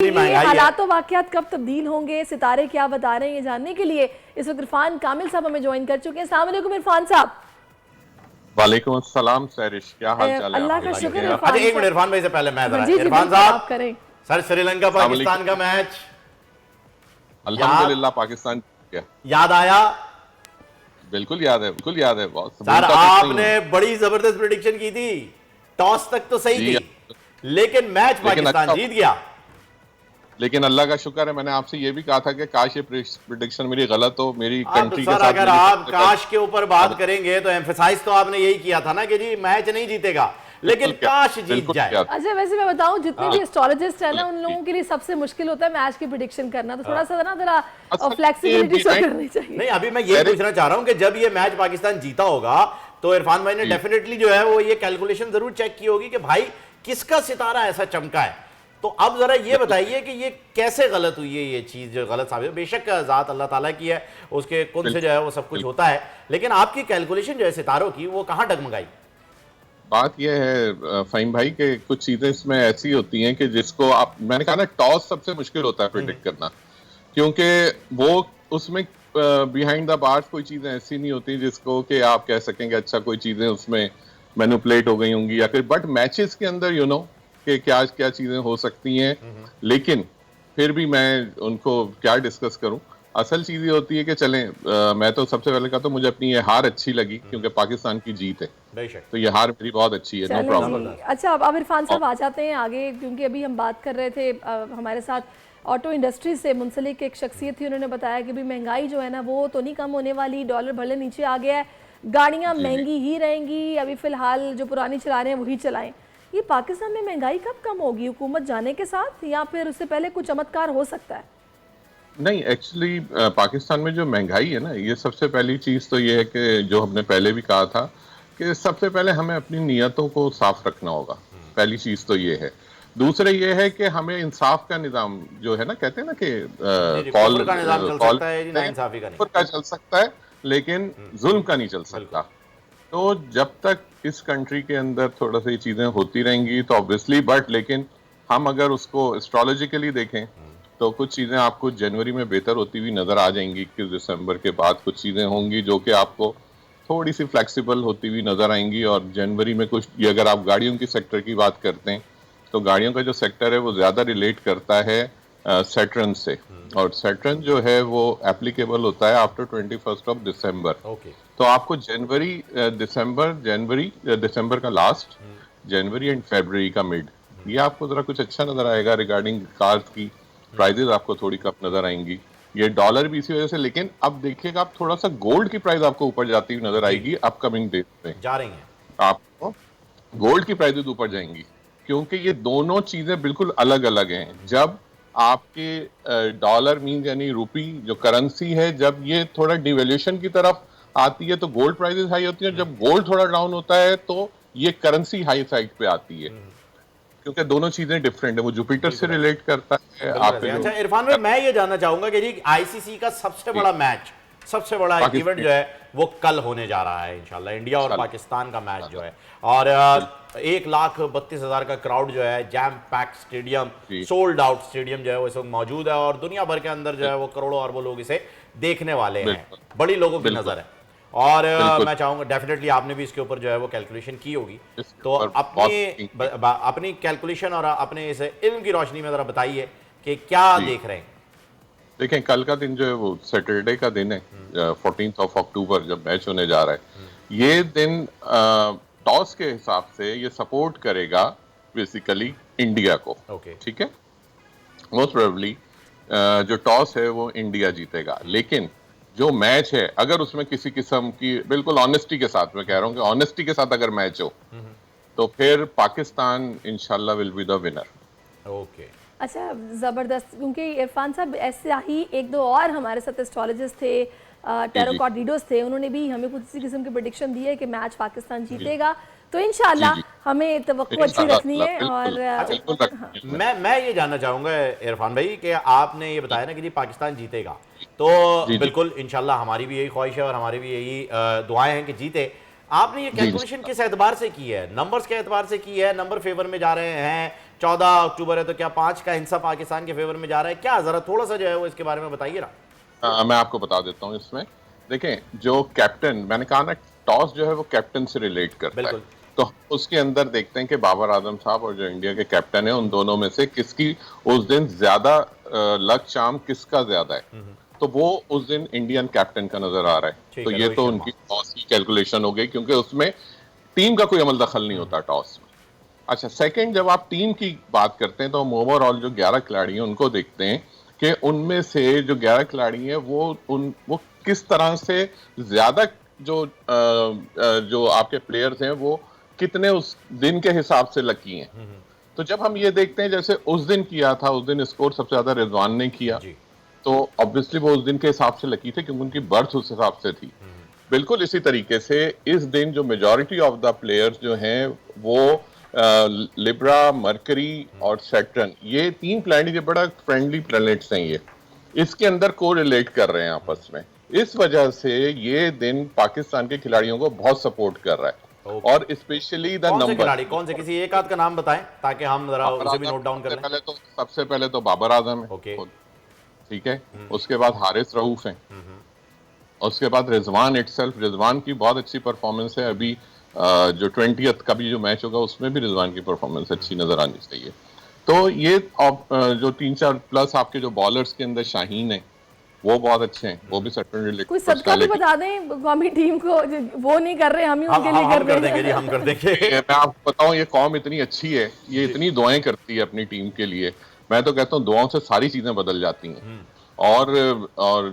ये हालात वाकयात कब तब्दील होंगे, सितारे क्या बता रहे हैं, ये जानने के लिए इस वक्त इरफान कामिल साहब हमें ज्वाइन कर चुके हैं। अस्सलाम वालेकुम इरफान साहब। वालेकुम अस्सलाम सैरिश, क्या हाल चाल है? अल्लाह का शुक्र है। अच्छा एक मिनट इरफान भाई से पहले मैं जरा जी इरफान आप साहब करें। सर श्रीलंका पाकिस्तान का मैच अल्हम्दुलिल्लाह पाकिस्तान क्या याद आया? बिल्कुल याद है, बिल्कुल याद है। बहुत सर आपने बड़ी जबरदस्त प्रेडिक्शन की थी, टॉस तक तो सही थी लेकिन मैच पाकिस्तान जीत गया। लेकिन अल्लाह का शुक्र है, मैंने आपसे ये भी कहा था कि काश ये प्रेडिक्शन मेरी गलत हो, मेरी कंट्री के सर साथ। अगर आप काश के ऊपर बात करेंगे तो एम्फेसाइज तो आपने यही किया था ना कि जी मैच नहीं जीतेगा लेकिन काश जीत जाए। अच्छा वैसे मैं बताऊं, जितने भी एस्ट्रोलॉजिस्ट हैं ना उन लोगों के लिए सबसे मुश्किल होता है मैच की प्रेडिक्शन करना, तो थोड़ा सा ना जरा फ्लेक्सिबिलिटी शो करनी चाहिए। नहीं अभी मैं ये पूछना चाह रहा हूं कि जब ये मैच पाकिस्तान जीता होगा तो इरफान भाई ने डेफिनेटली जो है वो ये कैलकुलेशन जरूर चेक की होगी कि भाई किसका सितारा ऐसा चमका है। तो अब जरा ये बताइए कि ये कैसे गलत हुई है, ये चीज जो गलत साबित, बेशक जात अल्लाह ताला की है, उसके कुन से जो है वो सब कुछ होता है, लेकिन आपकी कैलकुलेशन जो है सितारों की वो कहां डगमगाई? बात यह है फहीम भाई कि कुछ चीजें इसमें ऐसी होती हैं कि जिसको आप, मैंने कहा ना टॉस सबसे मुश्किल होता है प्रेडिक्ट करना, क्योंकि वो उसमें बिहाइंड द बार्स कोई चीजें ऐसी नहीं होती जिसको कि आप कह सकेंगे अच्छा कोई चीजें उसमें मैनिपुलेट हो गई होंगी या फिर, बट मैचेस के अंदर यू नो कि क्या क्या चीजें हो सकती हैं। लेकिन फिर भी मैं उनको क्या डिस्कस करूं, असल चीज ये होती है कि चलें मैं तो सबसे पहले कहा तो मुझे अपनी ये हार अच्छी लगी क्योंकि पाकिस्तान की जीत है, तो ये हार मेरी बहुत अच्छी है, नो प्रॉब्लम। अच्छा अब इरफान साहब आ जाते हैं आगे, क्योंकि अभी हम बात कर रहे थे हमारे साथ ऑटो इंडस्ट्री से मुंसलिक एक शख्सियत थी, उन्होंने बताया कि भी महंगाई जो है ना वो तो नहीं कम होने वाली, डॉलर भले नीचे आ गया है, गाड़ियां महंगी ही रहेंगी, अभी फिलहाल जो पुरानी चला रहे हैं वही चलाएं। ये पाकिस्तान में महंगाई कब कम होगी, हुकूमत जाने के साथ या फिर उससे पहले कुछ चमत्कार हो सकता है? नहीं, एक्चुअली पाकिस्तान में जो महंगाई है ना, ये सबसे पहली चीज तो ये है कि जो हमने पहले भी कहा था कि सबसे पहले हमें अपनी नियतों को साफ रखना होगा, पहली चीज तो ये है। दूसरे ये है कि हमें इंसाफ का निजाम जो है ना, कहते हैं ना कि कॉल का चल सकता है लेकिन जुल्म का नहीं चल सकता। तो जब तक इस कंट्री के अंदर थोड़ा सा ये चीजें होती रहेंगी तो ऑब्वियसली, बट लेकिन हम अगर उसको एस्ट्रोलॉजिकली देखें तो कुछ चीजें आपको जनवरी में बेहतर होती हुई नजर आ जाएंगी। 21 दिसंबर के बाद कुछ चीजें होंगी जो कि आपको थोड़ी सी फ्लेक्सिबल होती हुई नजर आएंगी। और जनवरी में कुछ, अगर आप गाड़ियों की सेक्टर की बात करते हैं तो गाड़ियों का जो सेक्टर है वो ज्यादा रिलेट करता है सैटर्न से, और सैटर्न जो है वो एप्लीकेबल होता है आफ्टर 21 दिसंबर। तो आपको दिसंबर का लास्ट, जनवरी एंड फरवरी का मिड, ये आपको जरा कुछ अच्छा नजर आएगा। रिगार्डिंग कार्स की प्राइजेस आपको थोड़ी कम नजर आएंगी, ये डॉलर भी इसी वजह से। लेकिन अब देखिएगा आप थोड़ा सा गोल्ड की प्राइस आपको ऊपर जाती हुई नजर आएगी अपकमिंग डेज में, जा रही हैं आपको गोल्ड की प्राइजेस ऊपर जाएंगी, क्योंकि ये दोनों चीजें बिल्कुल अलग अलग हैं। जब आपके डॉलर मीन यानी रुपी जो करेंसी है, जब ये थोड़ा डिवेल्यूशन की तरफ आती है तो गोल्ड प्राइसेस हाई होती है, जब गोल्ड थोड़ा डाउन होता है तो ये करेंसी हाई साइड पे आती है, क्योंकि दोनों चीजें डिफरेंट है। वो जुपिटर से रिलेट करता है। अच्छा इरफान भाई मैं ये जानना चाहूंगा कि जी आईसीसी का सबसे बड़ा मैच, सबसे बड़ा इवेंट जो है वो कल होने जा रहा है इंशाल्लाह, इंडिया और पाकिस्तान का मैच जो है, और 1,32,000 का क्राउड जो है, jam pack stadium, sold out stadium जो है वो इस वक्त मौजूद है, और दुनिया भर के अंदर जो है वो करोड़ों अरबों लोग इसे देखने वाले हैं, बड़ी लोगों की नजर है। और मैं चाहूंगा डेफिनेटली आपने भी इसके ऊपर जो है वो कैलकुलेशन की होगी, तो अपनी कैलकुलेशन और अपने इस इल्म की रोशनी में जरा बताइए कि क्या देख रहे हैं। देखें, कल का दिन जो है वो सैटरडे का दिन है, 14 अक्टूबर जब मैच होने जा रहा है। ये दिन टॉस के हिसाब से ये सपोर्ट करेगा बेसिकली इंडिया को, ठीक है। मोस्ट प्रोबेबली जो टॉस है वो इंडिया जीतेगा, लेकिन जो मैच है अगर उसमें किसी किस्म की, बिल्कुल ऑनेस्टी के साथ मैं कह रहा हूँ कि ऑनेस्टी के साथ अगर मैच हो तो फिर पाकिस्तान इंशाल्लाह will be the winner. Okay अच्छा ज़बरदस्त, क्योंकि इरफान साहब ऐसे ही एक दो और हमारे साथ एस्ट्रोलॉजिस्ट थे, टैरो कार्डिडोस थे, उन्होंने भी हमें कुछ इसी किस्म की प्रेडिक्शन दी है कि मैच पाकिस्तान जीतेगा, तो इंशाल्लाह हमें तवक्को अच्छी रखनी है। और मैं ये जानना चाहूंगा इरफान भाई कि आपने ये बताया ना कि जी पाकिस्तान जीतेगा, तो बिल्कुल इंशाल्लाह हमारी भी यही ख्वाहिश है और हमारी भी यही दुआएं हैं कि जीते। आपने ये कैलकुलेशन किस एतबार से की है, नंबर्स के एतबार से की है, नंबर फेवर में जा रहे हैं, 14 अक्टूबर है तो क्या 5 का हिंसा पाकिस्तान के फेवर में जा रहा है क्या? जरा थोड़ा सा जो है वो इसके बारे में बताइए ना। मैं आपको बता देता हूँ इसमें। देखें, जो कैप्टन, मैंने कहा ना, टॉस जो है वो कैप्टन से रिलेट करता है। बिल्कुल। तो उसके अंदर देखते हैं कि बाबर आजम साहब और जो इंडिया के कैप्टन है, उन दोनों में से किसकी उस दिन ज्यादा लक चार्म किसका ज्यादा है, तो वो उस दिन इंडियन कैप्टन का नजर आ रहा है। तो ये तो उनकी टॉस की कैलकुलेशन हो गई, क्योंकि उसमें टीम का कोई अमल दखल नहीं होता टॉस में। अच्छा, सेकंड, जब आप टीम की बात करते हैं तो हम ओवरऑल जो 11 खिलाड़ी हैं उनको देखते हैं कि उनमें से जो 11 खिलाड़ी हैं वो किस तरह से ज्यादा जो आपके प्लेयर्स हैं वो कितने उस दिन के हिसाब से लकी हैं। तो जब हम ये देखते हैं, जैसे उस दिन किया था, उस दिन स्कोर सबसे ज्यादा रिजवान ने किया, तो ऑब्वियसली वो उस दिन के हिसाब से लकी थे क्योंकि उनकी बर्थ उस हिसाब से थी। बिल्कुल इसी तरीके से इस दिन जो मेजॉरिटी ऑफ द प्लेयर्स जो हैं वो लिब्रा, मरकरी और सैटर्न, ये 3 प्लैनेट ये बड़ा फ्रेंडली प्लैनेट्स हैं, ये इसके अंदर को रिलेट कर रहे हैं आपस में। इस वजह से ये दिन पाकिस्तान के खिलाड़ियों को बहुत सपोर्ट कर रहा है। और स्पेशली द नंबर, खिलाड़ी कौन से, किसी एक आध का नाम बताएं ताकि हम जरा उसे भी नोट डाउन कर लें। सबसे पहले तो बाबर आजम है, ठीक है। उसके बाद हारिस रऊफ है, उसके बाद रिजवान इटसेल्फ, रिजवान की बहुत अच्छी परफॉर्मेंस है। अभी जो 20th का भी जो मैच होगा उसमें भी रिजवान की परफॉर्मेंस अच्छी नजर आनी चाहिए। तो ये जो 3-4 प्लस आपके जो बॉलर्स के अंदर शाहीन है वो बहुत अच्छे हैं, वो भी सर्टेनली कोई सदका भी बता दें कौमी टीम को, वो नहीं कर रहे, हम ही उनके लिए कर रहे हैं। हम कर देंगे। मैं आपको बताऊं, ये कौम इतनी अच्छी है, ये इतनी दुआएं करती है अपनी टीम के लिए। मैं तो कहता हूँ दुआओं से सारी चीजें बदल जाती हैं। और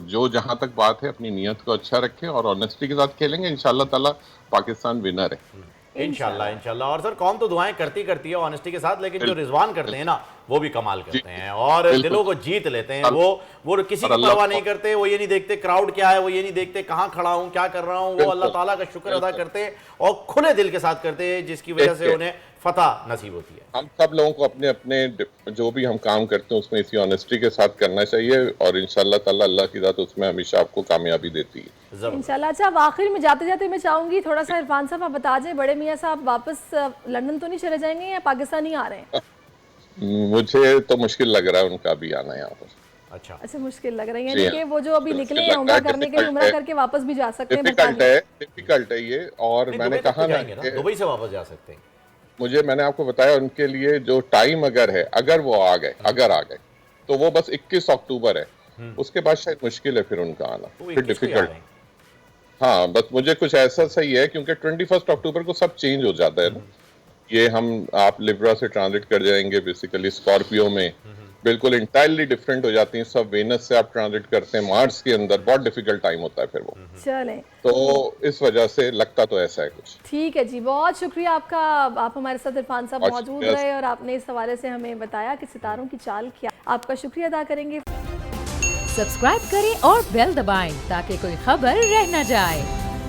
जो जहां तक बात है, अपनी नीयत को अच्छा रखें और ऑनेस्टी के साथ खेलेंगे, इंशाल्लाह ताला पाकिस्तान विनर है। इंशाल्लाह। और सर कौन तो दुआएं करती है ऑनेस्टी के साथ, लेकिन जो रिजवान करते हैं ना वो भी कमाल करते हैं और दिलों को जीत लेते हैं। वो किसी की परवाह नहीं करते, वो ये नहीं देखते क्राउड क्या है, वो ये नहीं देखते कहाँ खड़ा हूँ, क्या कर रहा हूँ, वो अल्लाह ताला का शुक्र अदा करते हैं और खुले दिल के साथ करते हैं, जिसकी वजह से उन्हें फतह नसीब होती है। हम सब लोगों को अपने अपने जो भी हम काम करते हैं उसमें इसी ऑनेस्टी के साथ करना चाहिए और इंशाल्लाह ताला अल्लाह की ज़ात उसमें हमेशा आपको कामयाबी देती है इंशाल्लाह। अच्छा, अब आखिर में जाते जाते मैं चाहूंगी थोड़ा सा इरफान साहब आप बता दें, बड़े मियाँ साहब वापस लंदन तो नहीं चले जाएंगे या पाकिस्तान ही आ रहे हैं? मुझे तो मुश्किल लग रहा है उनका भी आना यहाँ पर। अच्छा, मुश्किल लग रहा है, यानी कि वो जो अभी निकले हैं उम्रा करने के लिए, उम्रा करके वापस भी जा सकते हैं। डिफिकल्ट है ये। और मैंने कहा ना, दुबई से वापस जा सकते हैं। मैंने आपको बताया उनके लिए जो टाइम अगर वो आ गए तो वो बस 21 अक्टूबर है, उसके बाद शायद मुश्किल है फिर उनका आना, फिर डिफिकल्ट। हाँ, बस मुझे कुछ ऐसा सही है क्योंकि 21 अक्टूबर को सब चेंज हो जाता है ना। ये आप लिब्रा से ट्रांजिट कर जाएंगे बेसिकली स्कॉर्पियो में, बिल्कुल इंटायरली डिफरेंट हो जाती हैं सब। वेनस से आप ट्रांजिट करते हैं मार्स के अंदर, बहुत डिफिकल्ट टाइम होता है फिर वो। चलें, तो इस वजह से लगता तो ऐसा है कुछ। ठीक है जी, बहुत शुक्रिया आपका। आप हमारे साथ इरफान साहब मौजूद रहे और आपने इस हवाले से हमें बताया कि सितारों की चाल क्या। आपका शुक्रिया अदा करेंगे। सब्सक्राइब करें और बेल दबाएं ताकि कोई खबर रह न जाए।